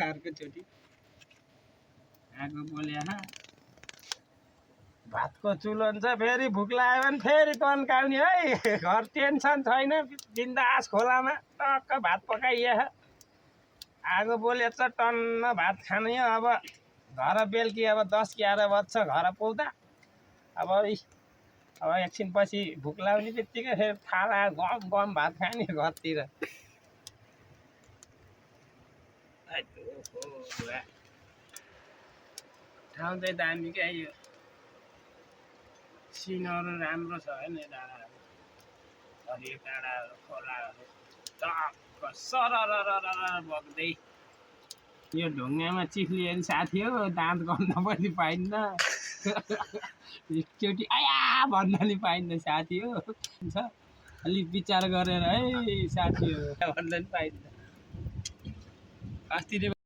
अर्कोचोटि आगो बोले भातको चुलो हुन्छ फेरि भुक लाग्यो भने फेरि तन्काउने है घर टेन्सन छैन बिन्दास खोलामा टक्क भात पकाइए आगो बोले छ टन्न भात खाने अब घर बेलुकी अब 10-11 बज्छ घर पुग्दा अब एकछिनपछि भुक लाग्ने बित्तिकै फेरि थाला गम गम भात खाने घरतिर ठाउँ चाहिँ दामी क्या यो सिनहरू राम्रो छ होइन डाँडाहरू हरियो डाँडाहरू खोलाहरू टक्क सरर बग्दै यो ढुङ्गामा चिप्लियो साथी हो दाँत गर्न पनि पाइन्न एकचोटि आया भन्न नि पाइन्न साथी हो अलिक विचार गरेर है साथी हो भन्न नि पाइन्न अस्ति